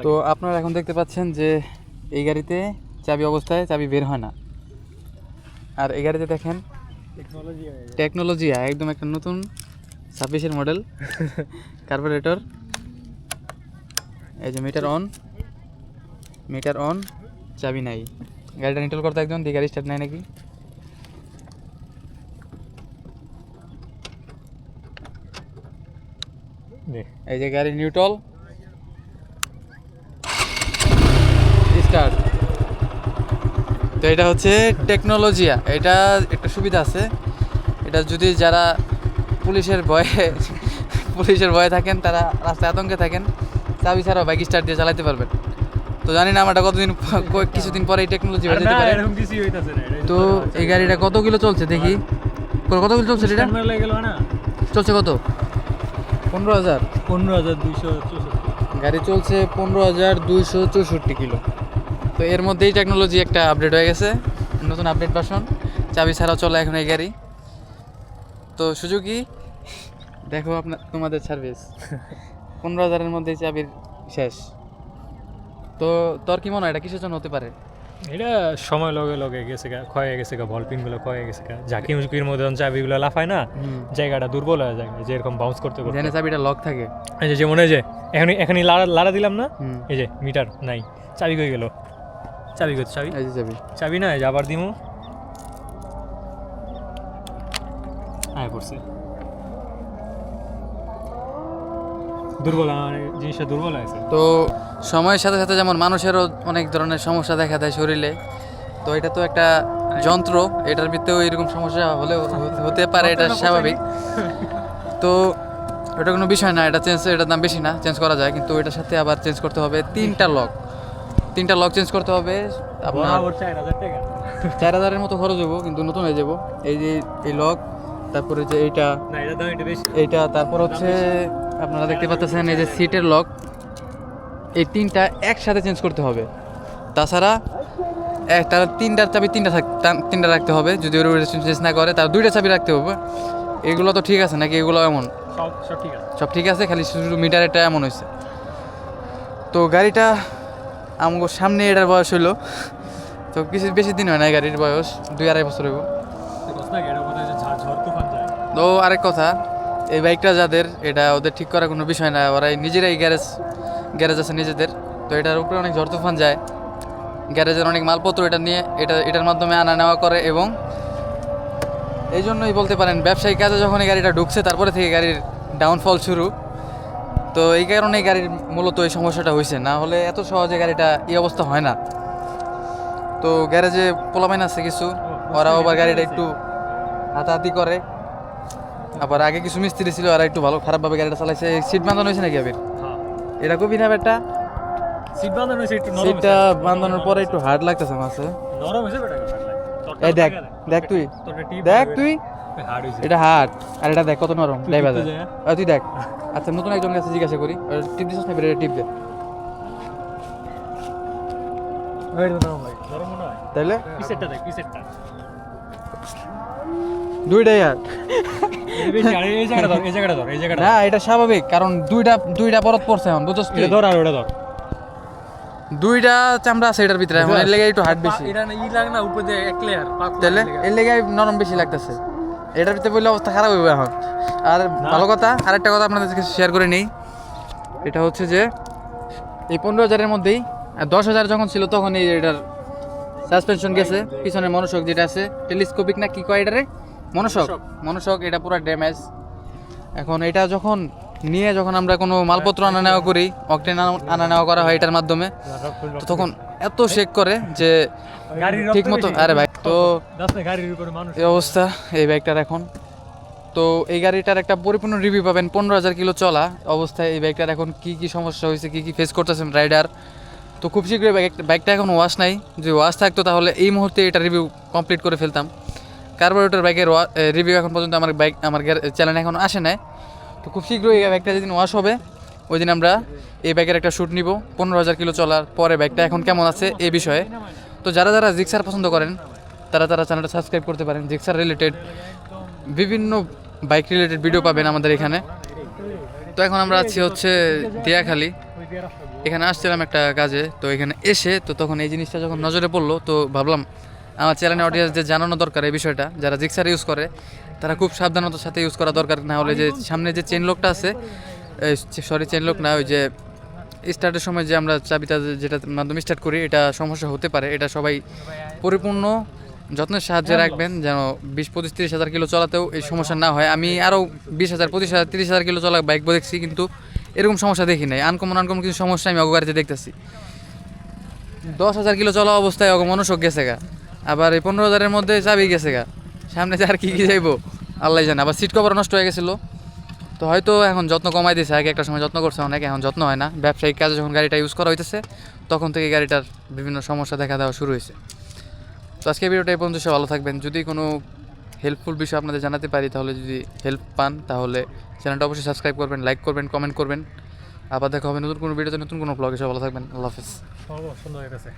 তো আপনারা এখন দেখতে পাচ্ছেন যে এই গাড়িতে চাবি অবস্থায় চাবি বের হয় না। আর এই গাড়িতে দেখেন টেকনোলজি একদম একটা নতুন 26-এর মডেল কার্বোরেটর। এই যে মিটার অন চাবি নাই। গাড়িটা নিউট্রাল করতে একজন দিয়ে গাড়ি স্টার্ট নেয় নাকি। এই যে গাড়ি নিউট্রাল স্টার্ট। তো এটা হচ্ছে টেকনোলজিয়া। এটা একটা সুবিধা আছে, এটা যদি যারা পুলিশের ভয়ে থাকেন, তারা রাস্তায় আতঙ্কে থাকেন, চাবি ছাড়াও বাইক স্টার্ট দিয়ে চালাতে পারবেন। তো জানি না আমারটা কিছুদিন পরে এই টেকনোলজি হয়ে যেতে পারে। তো এই গাড়িটা কত কিলো চলছে দেখি, কত কিলো চলছে এটা চলছে কত 15,264 গাড়ি চলছে 15,264 কিলো। তো এর মধ্যেই টেকনোলজি একটা আপডেট হয়ে গেছে, নতুন আপডেট ভার্সন, চাবি ছাড়াও চলে এখন এই গাড়ি। তো সুজুকি দেখো তোমাদের সার্ভিস 15,000-এর মধ্যেই চাবির শেষ। তো তোর কি মনে হয় এটা কিসের জন্য হতে পারে? এটা সময় লগে গেছে ক্ষয়ে গেছে বল পিনগুলো ক্ষয়ে গেছে ঝাঁকি মুচকির মধ্যে চাবিগুলো লাফায় না, জায়গাটা দুর্বল হয়ে যায়, যে এরকম বাউন্স করতে করতে জানে চাবিটা লক থাকে। এই যে যেমন এই যে এখনই লাড়া দিলাম না, এই যে মিটার নাই, চাবি কই গেল, চাবি চাবি না, এই যে আবার দিমু আয় পড়ছে, দুর্বল, জিনিসটা দুর্বল হয়েছে। তো সময়ের সাথে সাথে যেমন মানুষেরও অনেক ধরনের সমস্যা দেখা দেয় শরীরে, তো এটা তো একটা যন্ত্র, এটার ভিতরেও এরকম সমস্যা হলেও হতে পারে, এটা স্বাভাবিক। তো এটা কোনো বিষয় না, এটার দাম বেশি না, চেঞ্জ করা যায়। কিন্তু এটার সাথে আবার চেঞ্জ করতে হবে তিনটা লক চেঞ্জ করতে হবে আপনার 4,000-এর মতো খরচ হবো, কিন্তু নতুন হয়ে যাবো। এই যে এই লক, তারপরে যে এইটা, তারপর হচ্ছে আপনারা দেখতে পাচ্ছেন এই যে সিটের লক, এই তিনটা একসাথে চেঞ্জ করতে হবে। তাছাড়া তারা তিনটার চাবি তিনটা রাখতে হবে, যদি ওর চেঞ্জ না করে তার 2টা চাবি রাখতে হবে। এগুলো তো ঠিক আছে নাকি? এগুলো এমন সব ঠিক আছে, খালি শুধু মিটারেরটা এমন হয়েছে। তো গাড়িটা আমাকে সামনে এটার বয়স হইলো, তো কিছু বেশি দিন হয় না, গাড়ির বয়স 2-2.5 বছর হইব। তো আরেক কথা, এই বাইকটা যাদের, এটা ওদের ঠিক করার কোনো বিষয় না, ওরা নিজেরাই গ্যারেজ আছে নিজেদের। তো এটার উপরে অনেক ঝড় তুফান যায়, গ্যারেজের অনেক মালপত্র এটার মাধ্যমে আনা নেওয়া করে, এবং এই জন্যই বলতে পারেন ব্যবসায়িক কাজে যখন এই গাড়িটা ঢুকছে তারপরে থেকে গাড়ির ডাউনফল শুরু। তো এই কারণে গাড়ির মূলত এই সমস্যাটা হয়েছে, না হলে এত সহজে গাড়িটা এই অবস্থা হয় না। তো গ্যারেজে পোলাপাইন আছে কিছু, ওরাও আবার গাড়িটা একটু হাতাহাতি করে। আবার আগে কিছু মিস্ত্রি ছিল, ওরা একটু খারাপভাবে গাড়িটা চালাইছে। সিট বাঁধানো হয়েছে নাকি আবির? এটা খুবই না বেটা, সিটটা বাঁধানোর পরে একটু হার্ড লাগতেছে মাসে। এই দেখ তুই এটা হার্ড, আর এটা দেখ কত নরম ড্রাইভার। তুই দেখ। আচ্ছা, নতুন একজন কাছে জিজ্ঞাসা করি, টিপ দিছিস না? টিপ দে তাইলে দুইটাই হার্ড না, এটা স্বাভাবিক, কারণ দুইটা পরত পড়ছে এখন, বুঝছস? দুইটা চামড়া আছে এটার ভিতরে, এর লেগে একটু হার্ড বেশি, তাইলে এর লেগে নরম বেশি লাগতেছে। এটার ভিতরে বললে অবস্থা খারাপ হইবে এখন। আর ভালো কথা, আরেকটা কথা আপনাদের কাছে শেয়ার করে নেই, এটা হচ্ছে যে এই 15,000-এর মধ্যেই 10,000 যখন ছিল তখন এই এটার সাসপেনশন গেছে, পিছনের মনোশক যেটা আছে, টেলিস্কোপিক না কি কয় এটারে, মনোশক, এটা পুরো ড্যামেজ। এখন এটা যখন আমরা কোনো মালপত্র আনা নেওয়া করি, অকটেন আনা নেওয়া করা হয় এটার মাধ্যমে, তো তখন এত শেক করে যে ঠিক মতো, আরে ভাই, তো এই অবস্থা এই বাইকটার এখন। তো এই গাড়িটার একটা পরিপূর্ণ রিভিউ পাবেন 15,000 কিলো চলা অবস্থায় এই বাইকটার এখন কি সমস্যা হয়েছে, কি ফেস করতেছেন রাইডার। তো খুব শীঘ্রই বাইকটা এখন ওয়াশ নাই, যদি ওয়াশ থাকতো তাহলে এই মুহূর্তে এটা রিভিউ কমপ্লিট করে ফেলতাম। কার্বোরেটর বাইকের রিভিউ এখন পর্যন্ত আমার চ্যানেলে এখন আসে নাই। তো খুব শীঘ্রই এই বাইকটা যেদিন ওয়াশ হবে ওই দিন আমরা এই বাইকের একটা শ্যুট নিব 15,000 কিলো চলার পরে বাইকটা এখন কেমন আছে এই বিষয়ে। তো যারা জিক্সার পছন্দ করেন তারা চ্যানেলটা সাবস্ক্রাইব করতে পারেন। জিক্সার রিলেটেড বিভিন্ন বাইক রিলেটেড ভিডিও পাবেন আমাদের এখানে। তো এখন আমরা আছি হচ্ছে দিয়াখালী, এখানে আসছিলাম একটা কাজে, তো এখানে এসে তো তখন এই জিনিসটা যখন নজরে পড়লো তো ভাবলাম আমার চ্যানেল অডিয়েন্সদের জানানো দরকার এই বিষয়টা, যারা জিক্সার ইউজ করে তারা খুব সাবধানতার সাথে ইউজ করা দরকার, না হলে যে সামনে যে চেন লকটা আছে, সরি চেন লক না, ওই যে স্টার্টের সময় যে আমরা চাবিটা যেটা মাধ্যমে স্টার্ট করি, এটা সমস্যা হতে পারে। এটা সবাই পরিপূর্ণ যত্নের সাহায্যে রাখবেন যেন 20-25-30 হাজার কিলো চলাতেও এই সমস্যা না হয়। আমি আরও 20,000, 25,000, 30,000 কিলো চলা বাইক দেখছি, কিন্তু এরকম সমস্যা দেখি নাই। আনকমন কিছু সমস্যা আমি অগাড়িতে দেখতেছি। 10,000 কিলো চলা অবস্থায় মনোসক গেছে গা, আবার এই 15,000-এর মধ্যে চাবি গেছে গা, সামনে যে আর কি যাইবো আল্লাহ জানে। আবার সিট কভার নষ্ট হয়ে গেছিলো, তো হয়তো এখন যত্ন কমাই দিয়েছে। আগে একটা সময় যত্ন করছে অনেক, এখন যত্ন হয় না। ব্যবসায়িক কাজে যখন গাড়িটা ইউজ করা হইতেছে তখন থেকে গাড়িটার বিভিন্ন সমস্যা দেখা দেওয়া শুরু হয়েছে। তো আজকে ভিডিওটা এই পর্যন্ত, সব ভালো থাকবেন। যদি কোনো হেল্পফুল বিষয় আপনাদের জানাতে পারি, তাহলে যদি হেল্প পান তাহলে চ্যানেলটা অবশ্যই সাবস্ক্রাইব করবেন, লাইক করবেন, কমেন্ট করবেন। আবার দেখা হবে নতুন কোনো ভিডিওতে, নতুন কোনো ব্লগে। সব ভালো থাকবেন, আল্লাহ হাফেজ। সুন্দর হয়ে গেছে।